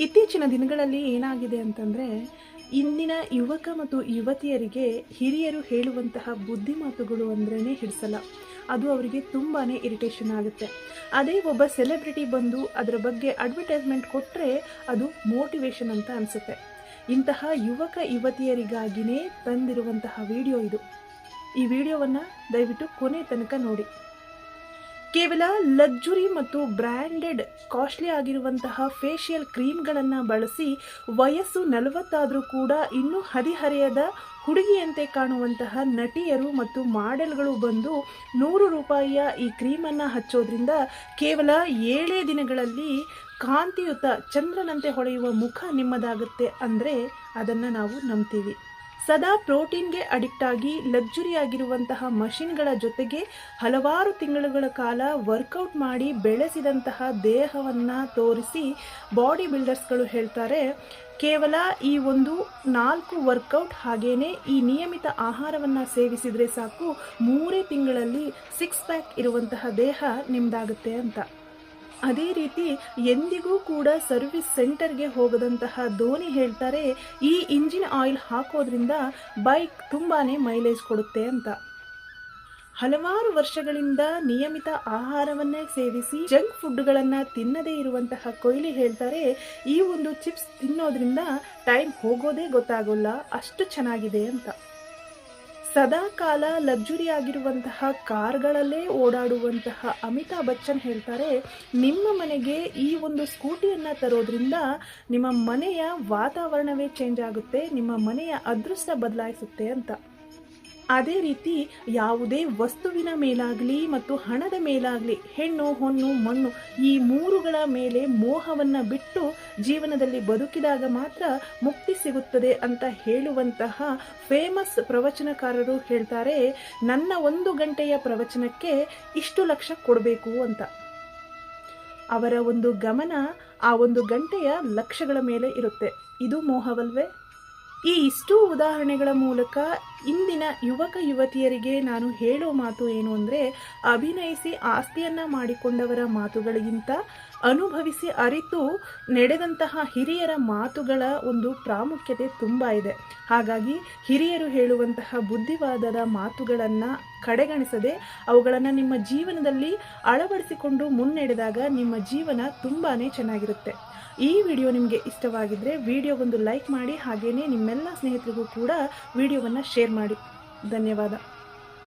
ಇತ್ತೀಚಿನ ದಿನಗಳಲ್ಲಿ ಏನಾಗಿದೆ ಅಂತಂದರೆ, ಇಂದಿನ ಯುವಕ ಮತ್ತು ಯುವತಿಯರಿಗೆ ಹಿರಿಯರು ಹೇಳುವಂತಹ ಬುದ್ಧಿ ಮಾತುಗಳು ಅಂದ್ರೇ ಹಿಡಿಸಲ್ಲ. ಅದು ಅವರಿಗೆ ತುಂಬಾ ಇರಿಟೇಷನ್ ಆಗುತ್ತೆ. ಅದೇ ಒಬ್ಬ ಸೆಲೆಬ್ರಿಟಿ ಬಂದು ಅದರ ಬಗ್ಗೆ ಅಡ್ವರ್ಟೈಸ್ಮೆಂಟ್ ಕೊಟ್ಟರೆ ಅದು ಮೋಟಿವೇಶನ್ ಅಂತ ಅನಿಸುತ್ತೆ. ಇಂತಹ ಯುವಕ ಯುವತಿಯರಿಗಾಗಿಯೇ ತಂದಿರುವಂತಹ ವಿಡಿಯೋ ಇದು. ಈ ವಿಡಿಯೋವನ್ನು ದಯವಿಟ್ಟು ಕೊನೆ ತನಕ ನೋಡಿ. ಕೇವಲ ಲಕ್ಸುರಿ ಮತ್ತು ಬ್ರ್ಯಾಂಡೆಡ್ ಕಾಸ್ಟ್ಲಿ ಆಗಿರುವಂತಹ ಫೇಶಿಯಲ್ ಕ್ರೀಮ್ಗಳನ್ನು ಬಳಸಿ ವಯಸ್ಸು 40 ಆದರೂ ಕೂಡ ಇನ್ನೂ ಹದಿಹರೆಯದ ಹುಡುಗಿಯಂತೆ ಕಾಣುವಂತಹ ನಟಿಯರು ಮತ್ತು ಮಾಡೆಲ್ಗಳು ಬಂದು 100 ರೂಪಾಯಿಯ ಈ ಕ್ರೀಮನ್ನು ಹಚ್ಚೋದ್ರಿಂದ ಕೇವಲ 7 ದಿನಗಳಲ್ಲಿ ಕಾಂತಿಯುತ ಚಂದ್ರನಂತೆ ಹೊಳೆಯುವ ಮುಖ ನಿಮ್ಮದಾಗುತ್ತೆ ಅಂದರೆ ಅದನ್ನು ನಾವು ನಂಬ್ತೀವಿ. ಸದಾ ಪ್ರೋಟೀನ್ಗೆ ಅಡಿಕ್ಟ್ ಆಗಿ ಲಕ್ಸುರಿ ಆಗಿರುವಂತಹ ಮಷಿನ್ಗಳ ಜೊತೆಗೆ ಹಲವಾರು ತಿಂಗಳುಗಳ ಕಾಲ ವರ್ಕೌಟ್ ಮಾಡಿ ಬೆಳೆಸಿದಂತಹ ದೇಹವನ್ನು ತೋರಿಸಿ ಬಾಡಿ ಬಿಲ್ಡರ್ಸ್ಗಳು ಹೇಳ್ತಾರೆ, ಕೇವಲ ಈ ಒಂದು 4 ವರ್ಕೌಟ್ ಹಾಗೇನೆ ಈ ನಿಯಮಿತ ಆಹಾರವನ್ನು ಸೇವಿಸಿದರೆ ಸಾಕು 3 ತಿಂಗಳಲ್ಲಿ 6 ಪ್ಯಾಕ್ ಇರುವಂತಹ ದೇಹ ನಿಮ್ಮದಾಗುತ್ತೆ ಅಂತ. ಅದೇ ರೀತಿ ಎಂದಿಗೂ ಕೂಡ ಸರ್ವಿಸ್ ಸೆಂಟರ್ಗೆ ಹೋಗದಂತಹ ಧೋನಿ ಹೇಳ್ತಾರೆ, ಈ ಇಂಜಿನ್ ಆಯಿಲ್ ಹಾಕೋದ್ರಿಂದ ಬೈಕ್ ತುಂಬಾ ಮೈಲೇಜ್ ಕೊಡುತ್ತೆ ಅಂತ. ಹಲವಾರು ವರ್ಷಗಳಿಂದ ನಿಯಮಿತ ಆಹಾರವನ್ನೇ ಸೇವಿಸಿ ಜಂಕ್ ಫುಡ್ಗಳನ್ನು ತಿನ್ನದೇ ಇರುವಂತಹ ಕೊಹ್ಲಿ ಹೇಳ್ತಾರೆ, ಈ ಒಂದು ಚಿಪ್ಸ್ ತಿನ್ನೋದ್ರಿಂದ ಟೈಮ್ ಹೋಗೋದೇ ಗೊತ್ತಾಗೋಲ್ಲ, ಅಷ್ಟು ಚೆನ್ನಾಗಿದೆ ಅಂತ. ಸದಾ ಕಾಲ ಲಕ್ಸುರಿ ಆಗಿರುವಂತಹ ಕಾರ್ಗಳಲ್ಲೇ ಓಡಾಡುವಂತಹ ಅಮಿತಾಬ್ ಬಚ್ಚನ್ ಹೇಳ್ತಾರೆ, ನಿಮ್ಮ ಮನೆಗೆ ಈ ಒಂದು ಸ್ಕೂಟಿಯನ್ನು ತರೋದ್ರಿಂದ ನಿಮ್ಮ ಮನೆಯ ವಾತಾವರಣವೇ ಚೇಂಜ್ ಆಗುತ್ತೆ, ನಿಮ್ಮ ಮನೆಯ ಅದೃಷ್ಟ ಬದಲಾಯಿಸುತ್ತೆ ಅಂತ. ಅದೇ ರೀತಿ ಯಾವುದೇ ವಸ್ತುವಿನ ಮೇಲಾಗಲಿ ಮತ್ತು ಹಣದ ಮೇಲಾಗಲಿ ಹೆಣ್ಣು ಹೊನ್ನು ಮಣ್ಣು ಈ 3ಗಳ ಮೇಲೆ ಮೋಹವನ್ನು ಬಿಟ್ಟು ಜೀವನದಲ್ಲಿ ಬದುಕಿದಾಗ ಮಾತ್ರ ಮುಕ್ತಿ ಸಿಗುತ್ತದೆ ಅಂತ ಹೇಳುವಂತಹ ಫೇಮಸ್ ಪ್ರವಚನಕಾರರು ಹೇಳ್ತಾರೆ, ನನ್ನ 1 ಗಂಟೆಯ ಪ್ರವಚನಕ್ಕೆ ಇಷ್ಟು ಲಕ್ಷ ಕೊಡಬೇಕು ಅಂತ. ಅವರ ಒಂದು ಗಮನ ಆ 1 ಗಂಟೆಯ ಲಕ್ಷಗಳ ಮೇಲೆ ಇರುತ್ತೆ. ಇದು ಮೋಹವಲ್ವೇ? ಈ ಇಷ್ಟು ಉದಾಹರಣೆಗಳ ಮೂಲಕ ಇಂದಿನ ಯುವಕ ಯುವತಿಯರಿಗೆ ನಾನು ಹೇಳೋ ಮಾತು ಏನು ಅಂದರೆ, ಅಭಿನಯಿಸಿ ಆಸ್ತಿಯನ್ನು ಮಾಡಿಕೊಂಡವರ ಮಾತುಗಳಿಗಿಂತ ಅನುಭವಿಸಿ ಅರಿತು ನಡೆದಂತಹ ಹಿರಿಯರ ಮಾತುಗಳ ಒಂದು ಪ್ರಾಮುಖ್ಯತೆ ತುಂಬ ಇದೆ. ಹಾಗಾಗಿ ಹಿರಿಯರು ಹೇಳುವಂತಹ ಬುದ್ಧಿವಾದದ ಮಾತುಗಳನ್ನು ಕಡೆಗಣಿಸದೆ ಅವುಗಳನ್ನು ನಿಮ್ಮ ಜೀವನದಲ್ಲಿ ಅಳವಡಿಸಿಕೊಂಡು ಮುನ್ನಡೆದಾಗ ನಿಮ್ಮ ಜೀವನ ತುಂಬಾ ಚೆನ್ನಾಗಿರುತ್ತೆ. ಈ ವಿಡಿಯೋ ನಿಮಗೆ ಇಷ್ಟವಾಗಿದ್ದರೆ ವಿಡಿಯೋಗೊಂದು ಲೈಕ್ ಮಾಡಿ, ಹಾಗೆಯೇ ನಿಮ್ಮೆಲ್ಲ ಸ್ನೇಹಿತರಿಗೂ ಕೂಡ ವಿಡಿಯೋವನ್ನು ಶೇರ್ ಮಾಡಿ. ಧನ್ಯವಾದ.